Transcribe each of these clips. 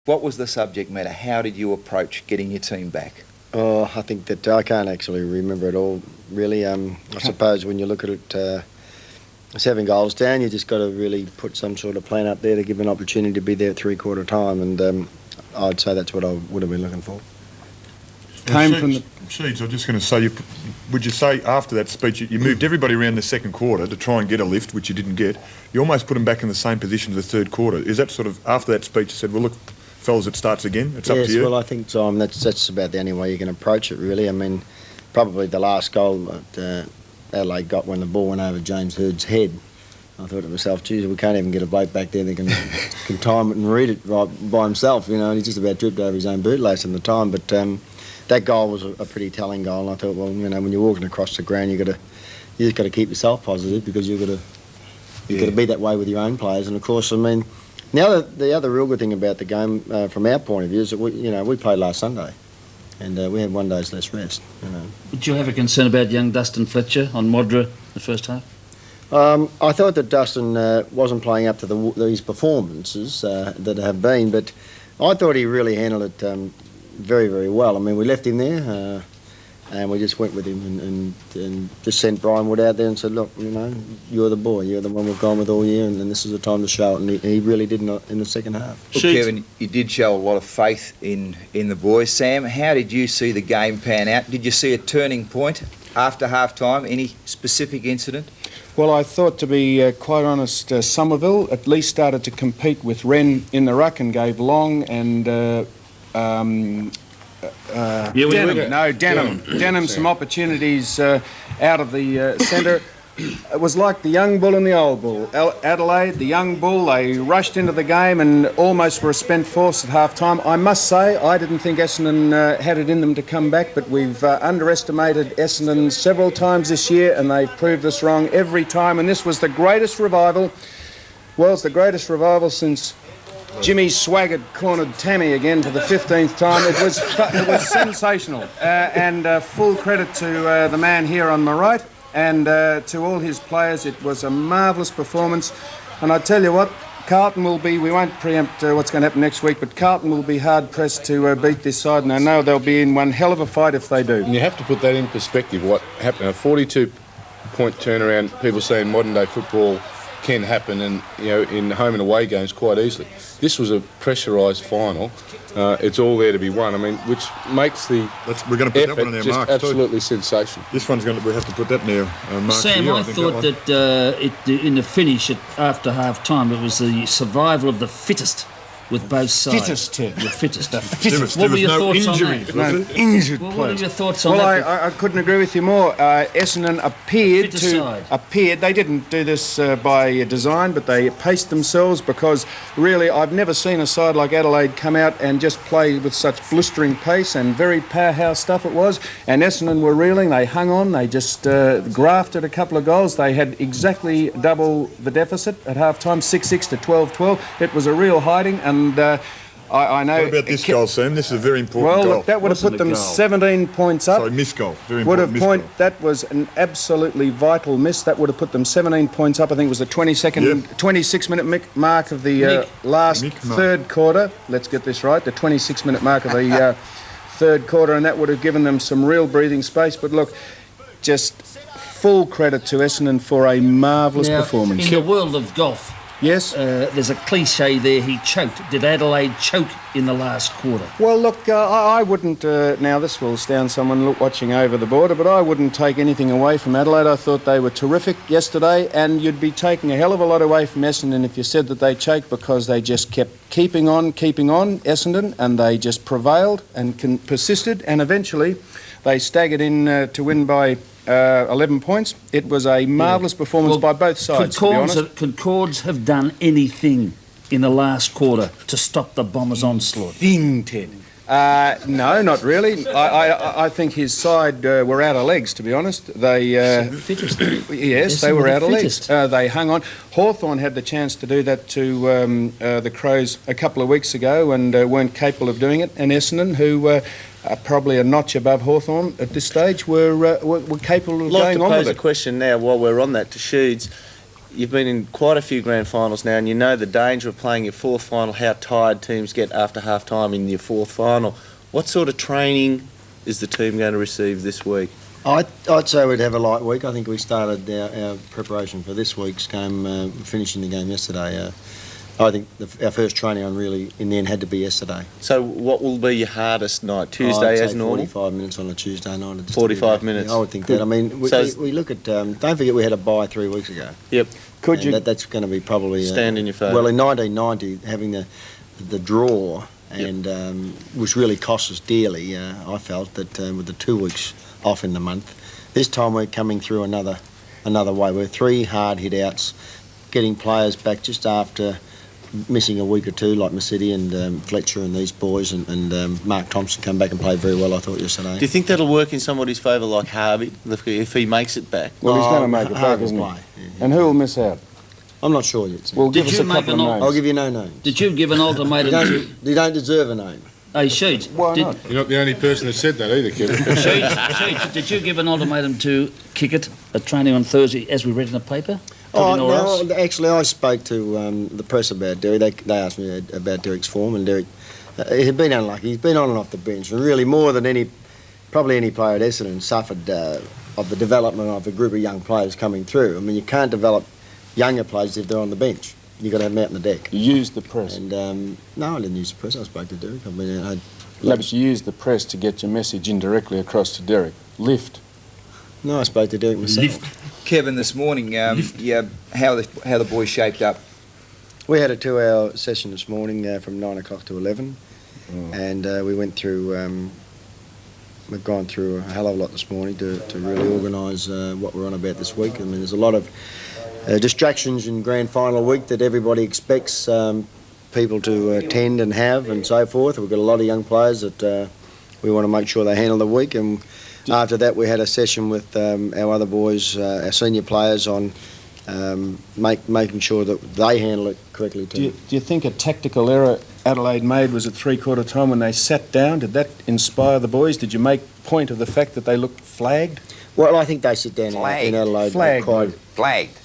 What was the subject matter? How did you approach getting your team back? Oh, I think that I can't actually remember it all, really. I suppose when you look at it, 7 goals down, you just got to really put some sort of plan up there to give an opportunity to be there at three-quarter time, and I'd say that's what I would have been looking for. Sheeds, I was just going to say, would you say after that speech, you moved everybody around the second quarter to try and get a lift, which you didn't get. You almost put them back in the same position as the third quarter. Is that sort of, after that speech, you said, well, look, fellas, it starts again, it's up to you? Yes, well, I think, Tom, that's about the only way you can approach it, really. I mean, probably the last goal that Adelaide got when the ball went over James Hurd's head, I thought to myself, geez, we can't even get a bloke back there that can time it and read it right by himself, you know, and he just about tripped over his own bootlace in the time, but that goal was a pretty telling goal, and I thought, well, you know, when you're walking across the ground, you just got to keep yourself positive, because you've got to be that way with your own players. And of course, I mean, now the other real good thing about the game, from our point of view, is that we played last Sunday, and we had 1 day's less rest. You know. Would you have a concern about young Dustin Fletcher on Modra the first half? I thought that Dustin wasn't playing up to these performances that have been, but I thought he really handled it very, very well. I mean, we left him there, and we just went with him and just sent Brian Wood out there and said, look, you know, you're the boy, you're the one we've gone with all year, and this is the time to show it. And he really did in the second half. Well, Kevin, you did show a lot of faith in the boys. Sam, how did you see the game pan out? Did you see a turning point after half-time? Any specific incident? Well, I thought, to be quite honest, Somerville at least started to compete with Wren in the ruck and gave Long and Denham some opportunities out of the centre. It was like the young bull and the old bull. Adelaide, the young bull, they rushed into the game and almost were a spent force at half-time. I must say, I didn't think Essendon had it in them to come back, but we've underestimated Essendon several times this year, and they've proved us wrong every time. And this was the greatest revival. Well, it's the greatest revival since Jimmy Swaggart cornered Tammy again for the 15th time. It was sensational, and full credit to the man here on my right. And to all his players, it was a marvellous performance. And I tell you what, Carlton will be, we won't preempt what's going to happen next week, but Carlton will be hard-pressed to beat this side, and I know they'll be in one hell of a fight if they do. And you have to put that in perspective, what happened, a 42-point turnaround, people saying modern-day football can happen, and you know, in home and away games quite easily. This was a pressurised final. It's all there to be won. I mean, which makes the we're going to put that one in our just marks absolutely too. Sensational. This one's going to, we have to put that in our marks. Sam, I thought that in the finish after half time, it was the survival of the fittest with both sides. The fittest. What were your thoughts on that? No injured What players. were your thoughts on that? Well, I couldn't agree with you more. Essendon appeared. They didn't do this by design, but they paced themselves, because really I've never seen a side like Adelaide come out and just play with such blistering pace, and very powerhouse stuff it was. And Essendon were reeling. They hung on. They just grafted a couple of goals. They had exactly double the deficit at half-time, 6-6 to 12-12. It was a real hiding. And I know... What about this goal, Sam? This is a very important goal. Well, that would have put them 17 points up. Sorry, missed goal. Very important goal. That was an absolutely vital miss. That would have put them 17 points up. I think it was the 26-minute mark of the last third quarter. Let's get this right. The 26-minute mark of the third quarter, and that would have given them some real breathing space. But look, just full credit to Essendon for a marvellous performance. In the world of golf, yes, there's a cliche there, he choked. Did Adelaide choke in the last quarter? Well, look, I wouldn't, now this will astound someone watching over the border, but I wouldn't take anything away from Adelaide. I thought they were terrific yesterday, and you'd be taking a hell of a lot away from Essendon if you said that they choked, because they just kept keeping on, Essendon, and they just prevailed and persisted, and eventually they staggered in to win by 11 points. It was a marvellous performance by both sides, to be honest. Could Cords have done anything in the last quarter to stop the Bombers' onslaught? Ted. No, not really. I think his side were out of legs, to be honest. They fittest. Yes, they were out of legs. They hung on. Hawthorn had the chance to do that to the Crows a couple of weeks ago and weren't capable of doing it. And Essendon, who probably a notch above Hawthorn at this stage, were capable of going on with it. I'd like to pose a question now while we're on that to Sheeds. you've been in quite a few grand finals now, and you know the danger of playing your fourth final, how tired teams get after half-time in your fourth final. What sort of training is the team going to receive this week? I'd say we'd have a light week. I think we started our preparation for this week's game, finishing the game yesterday. I think our first training on really, in the end, had to be yesterday. So what will be your hardest night? Tuesday as normal? 45 minutes on a Tuesday night. 45 minutes? Yeah, I would think that. I mean, we look at... don't forget we had a bye 3 weeks ago. Yep. That's going to be probably... stand in your favour? Well, in 1990, having the draw, and which really cost us dearly, I felt that with the 2 weeks off in the month, this time we're coming through another way. We're 3 hard hit-outs, getting players back just after missing a week or two, like Masidi and Fletcher and these boys, and Mark Thompson come back and played very well, I thought, yesterday. Do you think that'll work in somebody's favour, like Harvey, if he makes it back? Well, he's going to make it back, isn't he? Yeah. And who will miss out? I'm not sure yet. Well, give Did us you a make couple an of op- names. I'll give you no names. Did you give an ultimatum to... You don't deserve a name. Hey, Sheets. Why not? You're not the only person that said that either, Kevin. Sheets, did you give an ultimatum to kick it at training on Thursday, as we read in the paper? Probably nowhere else. Actually, I spoke to the press about Derek. They asked me about Derek's form, and Derek, he had been unlucky. He's been on and off the bench, and really more than probably any player at Essendon suffered of the development of a group of young players coming through. I mean, you can't develop younger players if they're on the bench. You've got to have them out on the deck. You used the press. And no, I didn't use the press. I spoke to Derek. I mean, No, but you used the press to get your message indirectly across to Derek. Lift. No, I spoke to Derek myself. Kevin, this morning, how the boys shaped up? We had a 2-hour session this morning from 9 o'clock to 11, and we went through. We've gone through a hell of a lot this morning to really organise what we're on about this week. I mean, there's a lot of distractions in grand final week that everybody expects people to attend and have and so forth. We've got a lot of young players that we want to make sure they handle the week, and after that we had a session with our other boys, our senior players, on making sure that they handle it correctly too. Do you think a tactical error Adelaide made was at 3/4 time when they sat down? Did that inspire the boys? Did you make point of the fact that they looked flagged? Well, I think they sit down in Adelaide Flagged. Flagged.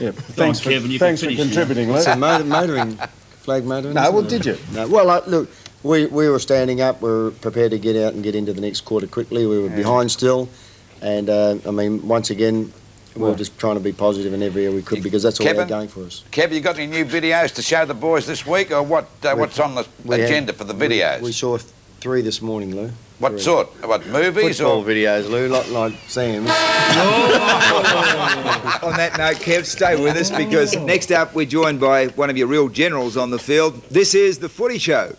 Yeah. Thanks for, Kevin, you thanks can for finish contributing, Lou. So motoring, flag motoring. No, isn't well, it? did you? No. Well, look, we were standing up. We were prepared to get out and get into the next quarter quickly. We were behind still, and I mean, once again, we were just trying to be positive in every area we could, because that's all they're going for us. Kev, you got any new videos to show the boys this week, or what's on the agenda for the videos? We saw 3 this morning, Lou. What 3. sort? What, movies Football or? videos, Lou, like Sam's. On that note, Kev, stay with us, because next up we're joined by one of your real generals on the field. This is the Footy Show.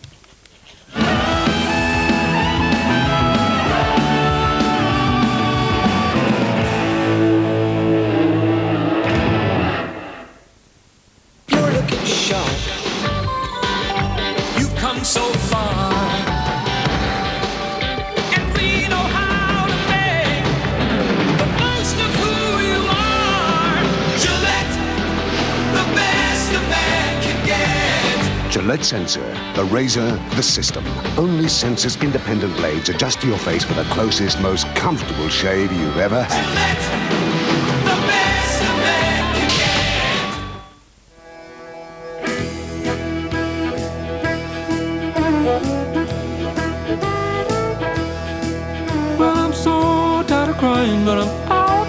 You're looking sharp. You've come so far. And we know how to make the most of who you are. Gillette, the best a man can get. Gillette Sensor, the razor, the system. Only Sensor's independent blades adjust to your face for the closest, most comfortable shave you've ever had. Gillette, the best a man can get. Well, I'm so tired of crying, but I'm out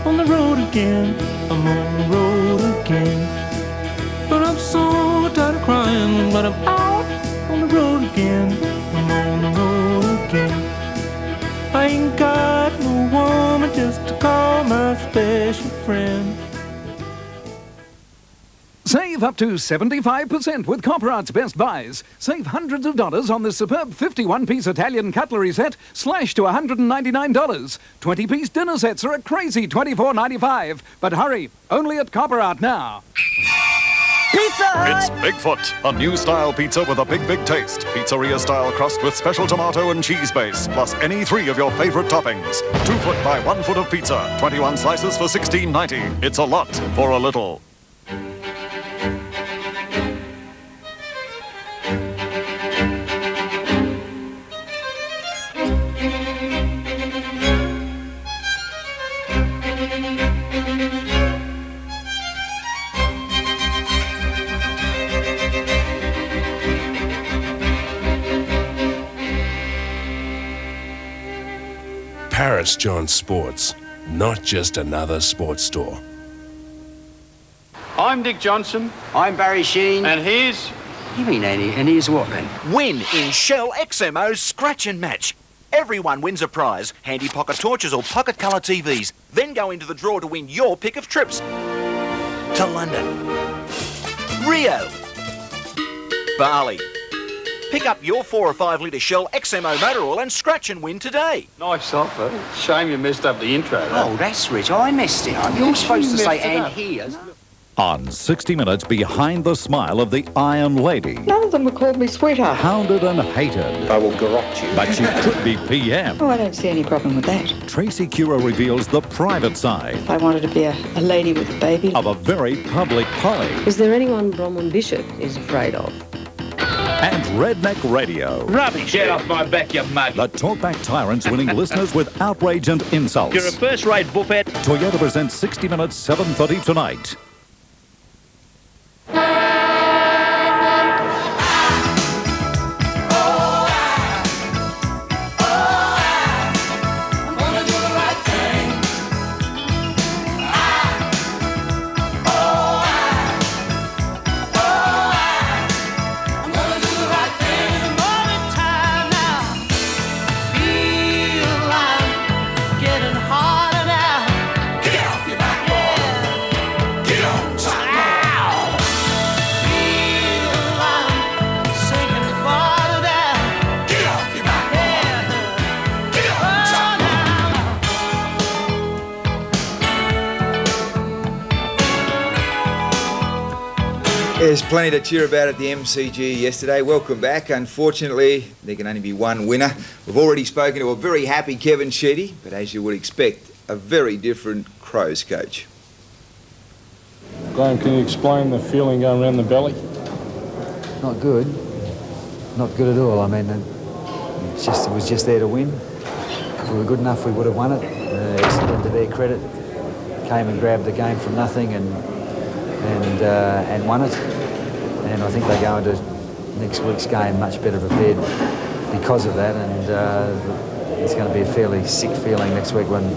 on the road again. I'm on the road again. But I'm so tired of crying, but I'm out on the road again. I'm on the road again. I ain't got no woman just to call my special friend. Save up to 75% with Copper Art's Best Buys. Save hundreds of dollars on this superb 51-piece Italian cutlery set, slashed to $199. 20-piece dinner sets are a crazy $24.95. But hurry, only at Copper Art now. Pizza Hut! It's Bigfoot, a new style pizza with a big taste. Pizzeria style crust with special tomato and cheese base, plus any 3 of your favorite toppings. 2 foot by 1 foot of pizza, 21 slices for $16.90. It's a lot for a little. Paris John Sports, not just another sports store. I'm Dick Johnson. I'm Barry Sheen. And here's... You mean Annie? And here's what then? Win in Shell XMO's Scratch and Match. Everyone wins a prize, handy pocket torches or pocket colour TVs. Then go into the draw to win your pick of trips. To London, Rio, Bali. Pick up your 4 or 5 litre Shell XMO motor oil and scratch and win today. Nice offer. Shame you messed up the intro, though. Oh, that's rich. I messed it up. You're supposed to say and here's. On 60 Minutes, behind the smile of the Iron Lady. None of them have called me sweetheart. Hounded and hated. I will garrote you. But you could be PM. Oh, I don't see any problem with that. Tracy Cura reveals the private side. If I wanted to be a lady with a baby. Of a very public Polly. Is there anyone Bronwyn Bishop is afraid of? And Redneck Radio. Rubbish. Get off my back, you mug. The talkback tyrants winning listeners with outrage and insults. You're a first-rate buffet. Toyota presents 60 Minutes, 7:30 tonight. There's plenty to cheer about at the MCG yesterday. Welcome back. Unfortunately, there can only be one winner. We've already spoken to a very happy Kevin Sheedy, but as you would expect, a very different Crows coach. Graham, can you explain the feeling going around the belly? Not good. Not good at all. I mean, it was just there to win. If we were good enough, we would have won it. Excellent to their credit. Came and grabbed the game from nothing and won it. And I think they go into next week's game much better prepared because of that. And it's going to be a fairly sick feeling next week when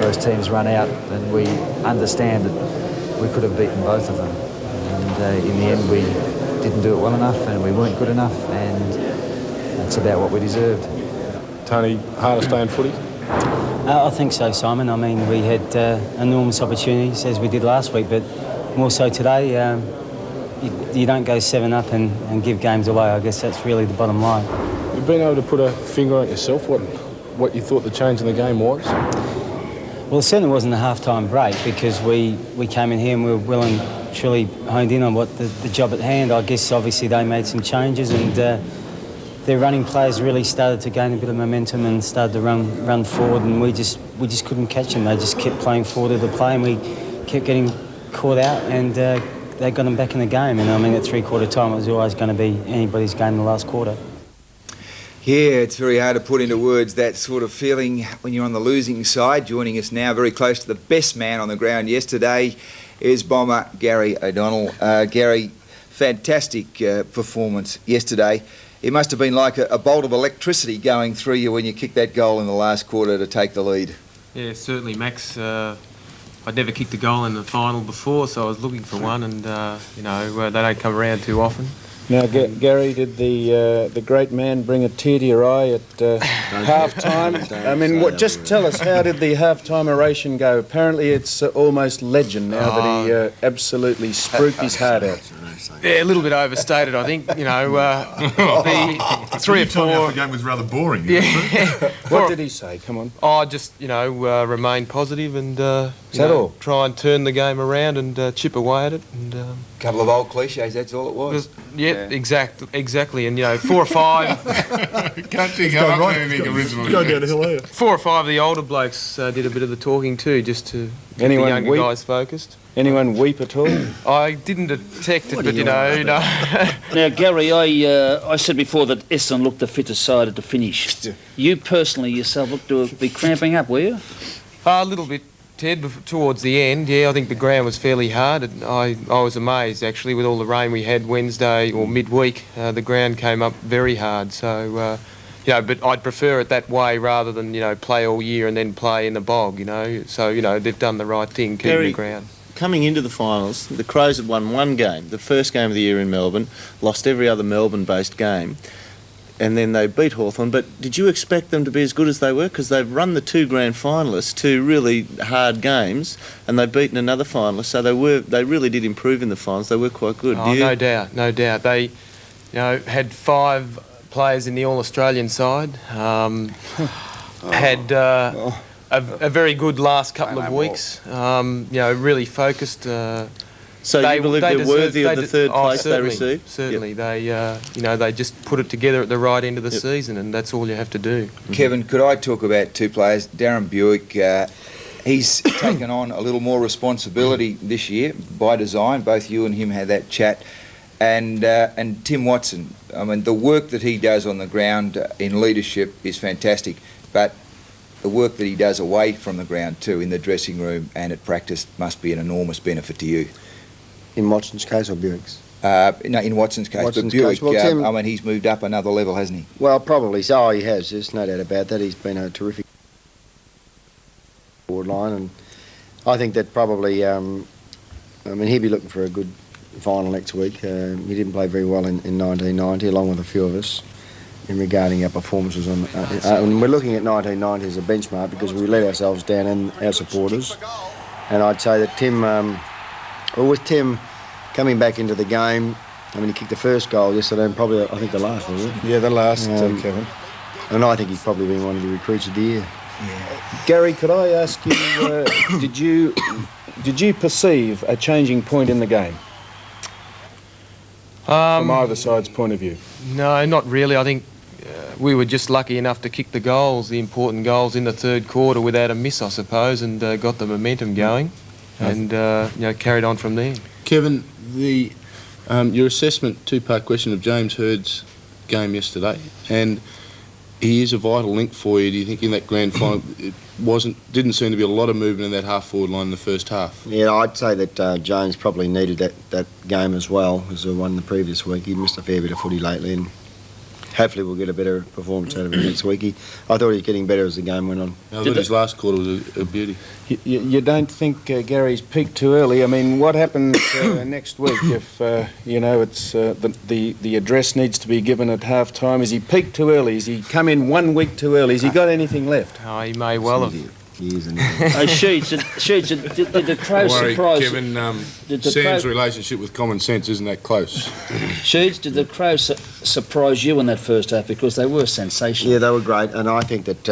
those teams run out and we understand that we could have beaten both of them. And in the end, we didn't do it well enough and we weren't good enough, and that's about what we deserved. Tony, hardest day in footy? I think so, Simon. I mean, we had enormous opportunities, as we did last week, but more so today, you don't go 7 up and give games away. I guess that's really the bottom line. You've been able to put a finger on it yourself, what you thought the change in the game was? Well, it certainly wasn't a half-time break because we came in here and we were well and truly honed in on what the job at hand. I guess obviously they made some changes and their running players really started to gain a bit of momentum and started to run forward, and we just couldn't catch them. They just kept playing forward of the play and we kept getting caught out, and they got them back in the game. And I mean, at three-quarter time, it was always going to be anybody's game in the last quarter. Yeah, it's very hard to put into words that sort of feeling when you're on the losing side. Joining us now, very close to the best man on the ground yesterday, is bomber Gary O'Donnell. Gary, fantastic performance yesterday. It must have been like a bolt of electricity going through you when you kicked that goal in the last quarter to take the lead. Yeah, certainly, Max. I'd never kicked a goal in the final before, so I was looking for one, and they don't come around too often. Now, Gary, did the great man bring a tear to your eye at half-time? I mean, just tell us, how did the half-time oration go? Apparently it's almost legend now that he absolutely spruiked his heart out. Yeah, a little bit overstated, I think. The 3 or 4... The game was rather boring. Yeah. What did he say? Come on. Oh, just, remain positive and, all? try and turn the game around and chip away at it. And couple of old cliches, that's all it was. Exactly. And, 4 or 5... Can't think how up anything originally. Go down the hill here. 4 or 5 of the older blokes did a bit of the talking too, just to keep the younger guys focused. Anyone weep at all? I didn't detect it, but no. Now, Gary, I said before that Essendon looked the fittest side at the finish. You personally yourself looked to be cramping up, were you? A little bit, Ted, towards the end. Yeah, I think the ground was fairly hard. And I was amazed, actually, with all the rain we had Wednesday or midweek. The ground came up very hard. So, you know, but I'd prefer it that way rather than, you know, play all year and then play in the bog, you know. So, you know, they've done the right thing, keeping the ground. Coming into the finals, the Crows had won one game, the first game of the year in Melbourne, lost every other Melbourne-based game, and then they beat Hawthorn. But did you expect them to be as good as they were? Because they've run the two grand finalists, two really hard games, and they've beaten another finalist, so they really did improve in the finals. They were quite good. Oh, no doubt, no doubt. They, you know, had 5 players in the All-Australian side, had a very good last couple of weeks, you know, really focused. So you believe they're worthy of the third place they received? Certainly. Yep. They, you know, they just put it together at the right end of the season, and that's all you have to do. Kevin, could I talk about 2 players? Darren Buick, he's taken on a little more responsibility this year by design. Both you and him had that chat. And Tim Watson, I mean, the work that he does on the ground in leadership is fantastic, but the work that he does away from the ground too, in the dressing room and at practice, must be an enormous benefit to you. In Watson's case or Buick's? No, in Watson's case. But Buick, Tim, I mean, he's moved up another level, hasn't he? Well, probably so. He has. There's no doubt about that. He's been a terrific forward line, and I think that probably, I mean, he'll be looking for a good final next week. He didn't play very well in 1990, along with a few of us, in regarding our performances on. And we're looking at 1990 as a benchmark because we let ourselves down and our supporters. And I'd say that Tim. Well, with Tim coming back into the game, I mean, he kicked the first goal yesterday and probably, I think, the last, was it? Yeah, the last, Kevin. And I think he's probably been one of the recruits of the year. Yeah. Gary, could I ask you, did you perceive a changing point in the game? From either side's point of view? No, not really. I think we were just lucky enough to kick the goals, the important goals in the third quarter without a miss, I suppose, and got the momentum going. And you know, carried on from there. Kevin, your assessment, 2-part question of James Hird's game yesterday, and he is a vital link for you. Do you think in that grand final it didn't seem to be a lot of movement in that half-forward line in the first half? Yeah, I'd say that James probably needed that game as well as the one the previous week. He missed a fair bit of footy lately, and hopefully we'll get a better performance out of him next week. I thought he was getting better as the game went on. I thought his last quarter was a beauty. You don't think Gary's peaked too early? I mean, what happens next week if, you know, it's the address needs to be given at half-time? Is he peaked too early? Has he come in 1 week too early? Has he got anything left? Oh, he may well have. Sheeds, did the Crows surprise... Kevin, Sam's relationship with common sense isn't that close. Sheeds, did the Crows surprise you in that first half? Because they were sensational. Yeah, they were great, and I think that,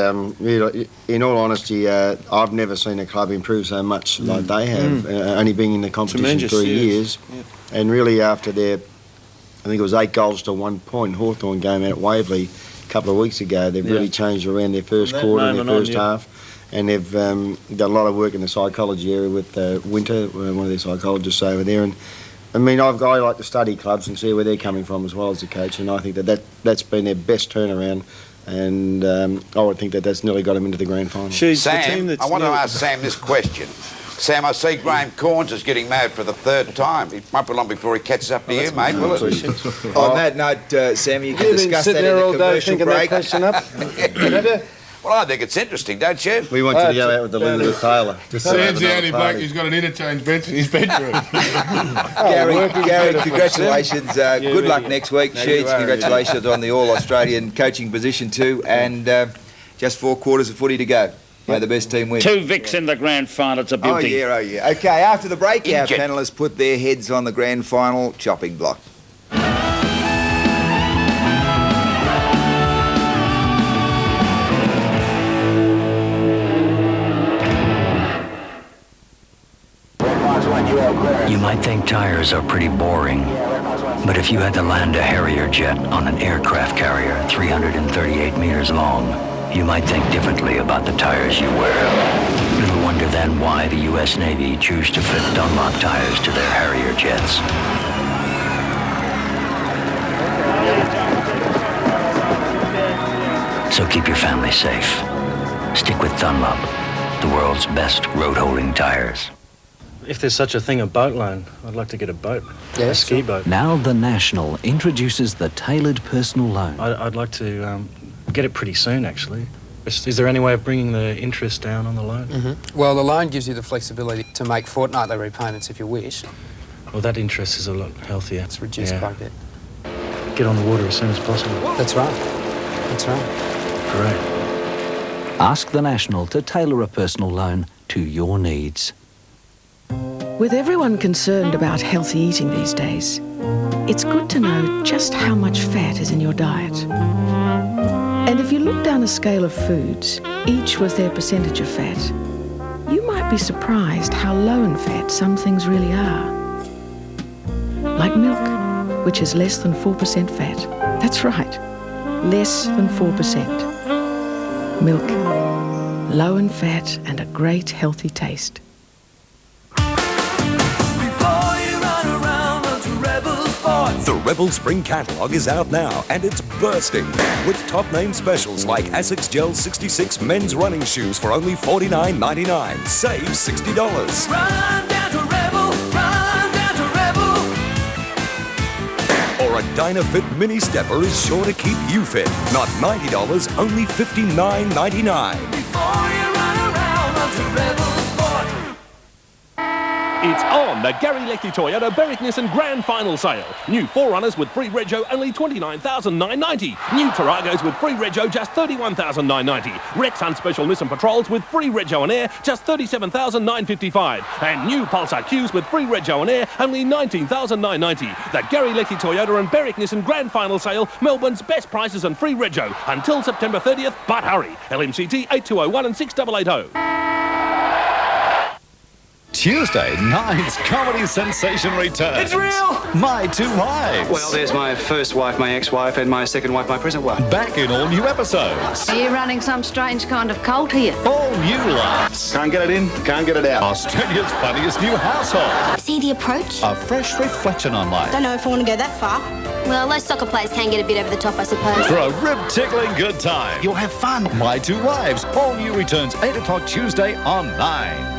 in all honesty, I've never seen a club improve so much like they have, only being in the competition 3 years. Yeah. And really after their, I think it was 8 goals to 1 point, Hawthorn game out at Waverley a couple of weeks ago, they've really changed around their first quarter and their first half. And they've done a lot of work in the psychology area with Winter, one of their psychologists over there. And I mean, I like to study clubs and see where they're coming from as well as the coach. And I think that's been their best turnaround. And I would think that's nearly got them into the grand final. Sam, I want to ask Sam this question. Sam, I see Graham Corns is getting married for the 3rd time. It won't be long before he catches up to you, mate, will it? On that note, Sam, you can discuss that in the commercial break. Well, I think it's interesting, don't you? We want you to go out with the Elizabeth Taylor. Sam's the only bloke who's got an interchange bench in his bedroom. Gary, congratulations. Good luck next week. Sheeds, congratulations on the All-Australian coaching position too. And just 4 quarters of footy to go. May the best team win. 2 Vicks in the grand final. It's a beauty. Oh, yeah. OK, after the break, our panellists put their heads on the grand final chopping block. You might think tires are pretty boring, but if you had to land a Harrier jet on an aircraft carrier 338 meters long, you might think differently about the tires you wear. Little wonder then why the U.S. Navy choose to fit Dunlop tires to their Harrier jets. So keep your family safe. Stick with Dunlop, the world's best road-holding tires. If there's such a thing, a boat loan, I'd like to get a boat, a ski boat. Now the National introduces the tailored personal loan. I'd like to get it pretty soon, actually. Is there any way of bringing the interest down on the loan? Well, the loan gives you the flexibility to make fortnightly repayments if you wish. Well, that interest is a lot healthier. It's reduced quite a bit. Get on the water as soon as possible. That's right. That's right. Great. Ask the National to tailor a personal loan to your needs. With everyone concerned about healthy eating these days, it's good to know just how much fat is in your diet. And if you look down a scale of foods, each with their percentage of fat, you might be surprised how low in fat some things really are. Like milk, which is less than 4% fat. That's right, less than 4%. Milk, low in fat and a great healthy taste. The Rebel Spring Catalogue is out now, and it's bursting with top-name specials like Asics Gel 66 men's running shoes for only $49.99. Save $60. Run down to Rebel, run down to Rebel. Or a Dynafit Mini Stepper is sure to keep you fit. Not $90, only $59.99. Before you run around, run to Rebel Sport. It's on, the Gary Leckie Toyota Berwick Nissan Grand Final Sale. New 4Runners with free rego only $29,990. New Taragos with free rego just $31,990. Rex Hunt Special Nissan Patrols with free rego and air just $37,955. And new Pulsar Qs with free rego and air only $19,990. The Gary Leckie Toyota and Berwick Nissan Grand Final Sale, Melbourne's best prices and free rego until September 30th, but hurry. LMCT 8201 and 6880. Tuesday, Nine's comedy sensation returns. It's real! My Two Wives. Well, there's my first wife, my ex-wife, and my second wife, my present wife. Back in all new episodes. Are you running some strange kind of cult here? All new laughs. Can't get it in, can't get it out. Australia's funniest new household. See the approach? A fresh reflection on life. Don't know if I want to go that far. Well, those soccer players can get a bit over the top, I suppose. For a rib-tickling good time. You'll have fun. My Two Wives. All new returns 8 o'clock Tuesday on 9.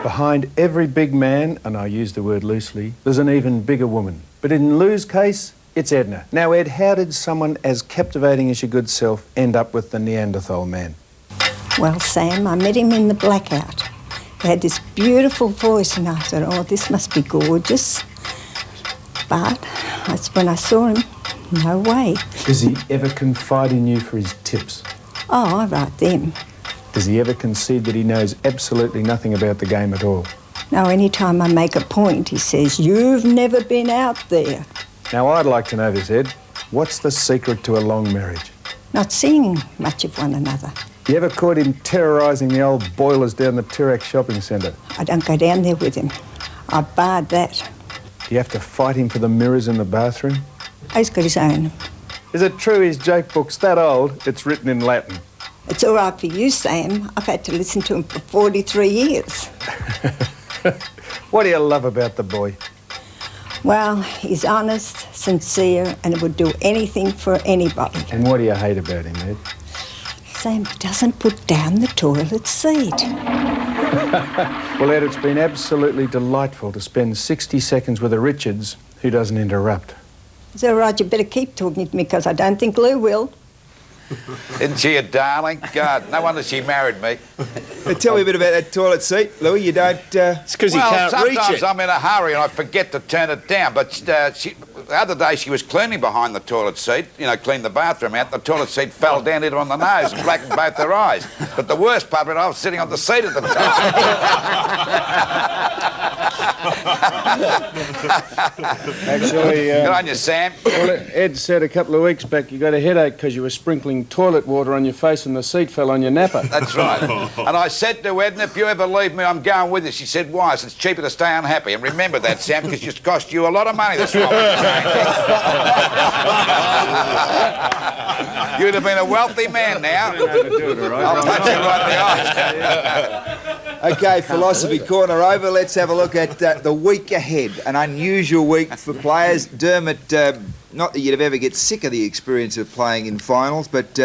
Behind every big man, and I use the word loosely, there's an even bigger woman. But in Lou's case, it's Edna. Now, Ed, how did someone as captivating as your good self end up with the Neanderthal man? Well, Sam, I met him in the blackout. He had this beautiful voice, and I thought, oh, this must be gorgeous. But that's when I saw him, no way. Does he ever confide in you for his tips? Oh, I write them. Does he ever concede that he knows absolutely nothing about the game at all? No, any time I make a point, he says, you've never been out there. Now, I'd like to know this, Ed. What's the secret to a long marriage? Not seeing much of one another. You ever caught him terrorising the old boilers down the Tirac shopping centre? I don't go down there with him. I barred that. Do you have to fight him for the mirrors in the bathroom? He's got his own. Is it true his joke book's that old, it's written in Latin? It's all right for you, Sam. I've had to listen to him for 43 years. What do you love about the boy? Well, he's honest, sincere, and would do anything for anybody. And what do you hate about him, Ed? Sam doesn't put down the toilet seat. Well, Ed, it's been absolutely delightful to spend 60 seconds with a Richards who doesn't interrupt. It's all right, you better keep talking to me because I don't think Lou will. Isn't she a darling? God, no wonder she married me. Tell me a bit about that toilet seat, Louis. You don't... It's because well, you can't reach it. sometimes I'm in a hurry and I forget to turn it down. But the other day she was cleaning behind the toilet seat, you know, cleaned the bathroom out. The toilet seat fell down, hit her on the nose and blackened both her eyes. But the worst part of it, I was sitting on the seat at the time. Actually... Good on you, Sam. Well, Ed said a couple of weeks back you got a headache because you were sprinkling toilet water on your face and the seat fell on your napper. That's right. And I said to Edna, if you ever leave me, I'm going with you. She said, why? I said, it's cheaper to stay unhappy. And remember that, Sam, because it's cost you a lot of money this morning. You'd have been a wealthy man now. I'll touch you right in the eyes. OK, Philosophy Corner over. Let's have a look at the week ahead. An unusual week for players. Dermot, not that you'd ever get sick of the experience of playing in finals, but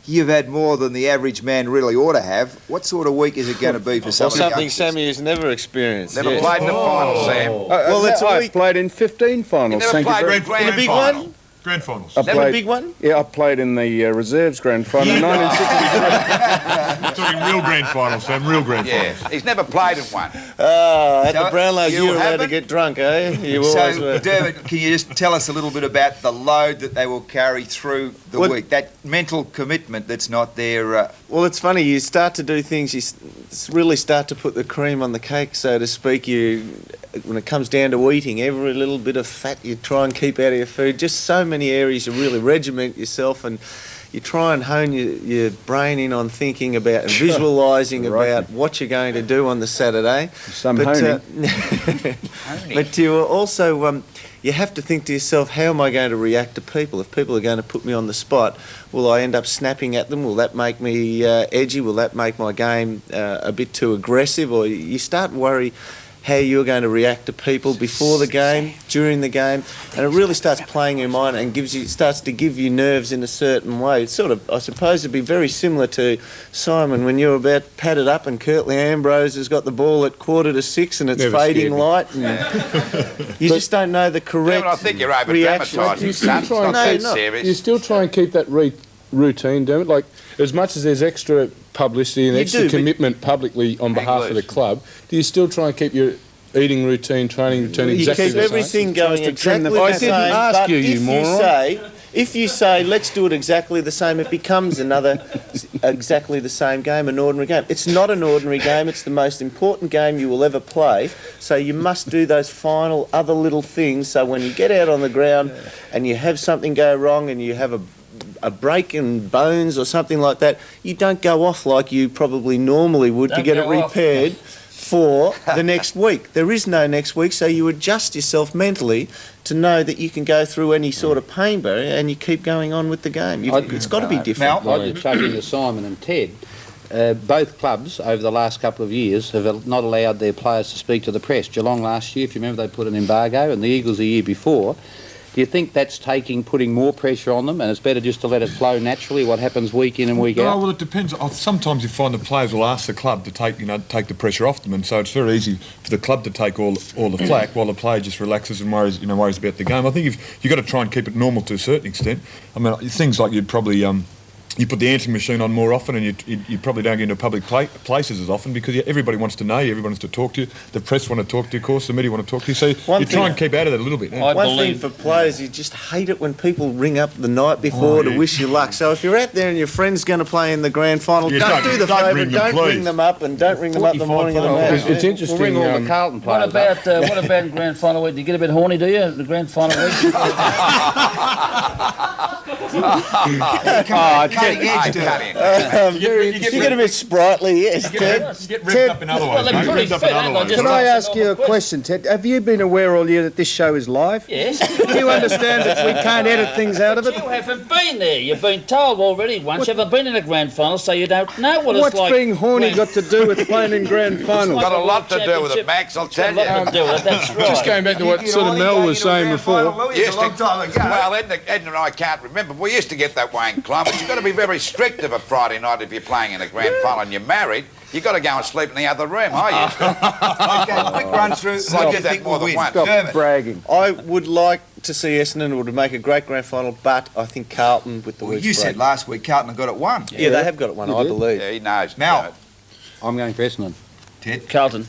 you've had more than the average man really ought to have. What sort of week is it going to be for some of the Something youngsters? Sammy has never experienced. Never played in the final, Sam. Well, it's a I've week. played in 15 finals. You never Thank you played very in In a big final. one? Grand finals. I've Never a played- big one? Yeah, I played in the reserves grand final in 1963. We're talking real grand finals, Sam. Real grand Yeah, finals. he's never played in one. At So the Brownlows, you you were allowed to haven't? get drunk, eh? You always So, were. Dermot, can you just tell us a little bit about the load that they will carry through the Well- week? That mental commitment that's not there. Well, it's funny. You start to do things. Really start to put the cream on the cake, so to speak. When it comes down to eating, every little bit of fat you try and keep out of your food. Just so many areas you really regiment yourself, and you try and hone your brain in on thinking about and visualising about what you're going to do on the Saturday. Some honing. But you also you have to think to yourself, how am I going to react to people? If people are going to put me on the spot, will I end up snapping at them? Will that make me edgy? Will that make my game a bit too aggressive? Or you start to worry how you're going to react to people before the game, during the game, and it really starts playing your mind and starts to give you nerves in a certain way. It's sort of, I suppose, it'd be very similar to Simon when you're about padded up and Curtly Ambrose has got the ball at 5:45 and it's Never fading scared me. light, and you just don't know the correct Dermot, I think you're reaction. over-dramatising. It's not that serious. You still try and keep that routine, Dermot? Like, as much as there's extra publicity and You extra do, but- commitment publicly on behalf of the club, do you still try and keep your eating routine, training routine You exactly keep the same? everything going exactly I the didn't same. ask but you, you moron. If you say, let's do it exactly the same, it becomes another exactly the same game, an ordinary game. It's not an ordinary game. It's the most important game you will ever play. So you must do those final other little things. So when you get out on the ground and you have something go wrong and you have a break in bones or something like that, you don't go off like you probably normally would to Don't get it go off. repaired for the next week. There is no next week, so you adjust yourself mentally to know that you can go through any sort of pain barrier and you keep going on with the game. It's got to be different. I'd just chuck into Simon and Ted. Both clubs over the last couple of years have not allowed their players to speak to the press. Geelong last year, if you remember, they put an embargo, and the Eagles the year before. Do you think that's putting more pressure on them, and it's better just to let it flow naturally, what happens week in and week out? Oh, well, it depends. Sometimes you find the players will ask the club to take the pressure off them, and so it's very easy for the club to take all the flak while the player just relaxes and worries about the game. I think you've got to try and keep it normal to a certain extent. I mean, things like you'd probably you put the answering machine on more often, and you probably don't get into public places as often because everybody wants to know you, everybody wants to talk to you, the press want to talk to you, of course, the media want to talk to you, so you try and keep out of that a little bit. Yeah. One thing for players, you just hate it when people ring up the night before to wish you luck. So if you're out there and your friend's going to play in the grand final, don't do the favour, don't ring them up, and don't ring them up the morning of the match. It's interesting. We'll ring all the Carlton players. What about grand final week? Do you get a bit horny, do you, the grand final week? Cutting edge, Dermot. You get a bit sprightly, yes, Ted. You get ripped up in other ways. Well, they're pretty fit, aren't they? Can I ask you a question, Ted? Have you been aware all year that this show is live? Yes. Do you understand that we can't edit things out of it? You haven't been there. You've been told already once. You haven't been in a grand final, so you don't know what it's like. What's being horny got to do with playing in grand finals? Got a lot to do with it, Max, I'll tell you. Got a lot to do with it, that's right. Just going back to what sort of Mel was saying before. Well, Edna and I can't remember. We used to get that way in Climate. You've got to be very strict of a Friday night if you're playing in a grand final and you're married. You've got to go and sleep in the other room. I used to. Okay, quick run through. I did that more than once. Stop bragging. I would like to see Essendon would make a great grand final, but I think Carlton with the Well, week's you break. said last week Carlton got it won. Yeah, they have got it one, I believe. Yeah, he knows. Now, I'm going for Essendon. Ted. Carlton.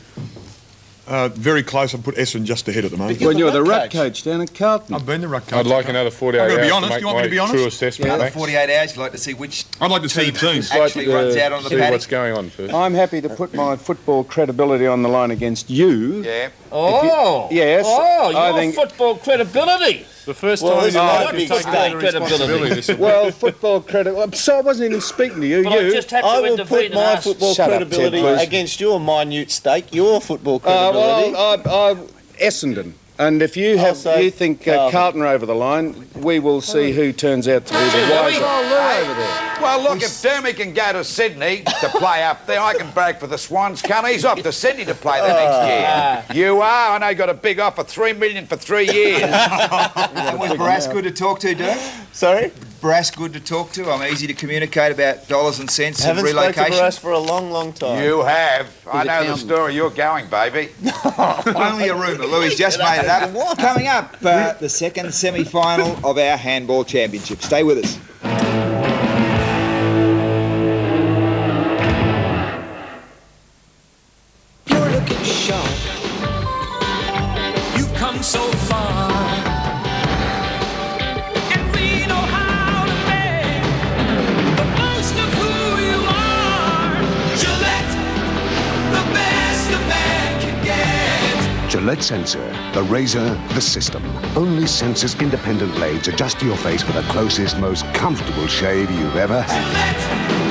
Very close. I'd put Essendon just ahead at the moment. Well, you're the ruck coach down at Carlton. I've been the ruck coach. I'd like another 48 I've got to be hours honest. to make You want me to be my honest? true assessment. Another Max. 48 hours, you'd like to see which I'd like to see the team. actually runs out on the see paddock. what's going on first. I'm happy to put my football credibility on the line against you. Yeah. Oh. Yes, Oh, I your think- football credibility. The first Well, time there's in a your lot life of you've big taken state that credibility. responsibility. Well, football credit. So I wasn't even speaking to you. Well, I you. just had to I will intervene put and my ask. football Shut up, credibility Ted, please. against your minute stake, your football credibility. Essendon. And if you have, Also, you think Carlton are over the line, we will see who turns out to be the wiser. Well, look, if Dermy can go to Sydney to play up there, I can brag for the Swans, can't he? He's off to Sydney to play the next year. You are? I know you got a big offer, $3 million for 3 years. Was Barras good to talk to, Dirk? Sorry? Barras good to talk to? I'm easy to communicate about dollars and cents and Haven't spoken to relocation. Barras for a long, long time. You have. I know the accountant. story. You're going, baby. Only a rumour. Louis just made it up. Coming up, the second semi-final of our handball championship. Stay with us. You're looking sharp. You've come so far. And we know how to make the most of who you are. Gillette, the best a man can get. Gillette Sensor, the razor, the system. Only Sensor's independent blades adjust to your face for the closest, most comfortable shave you've ever had. Gillette.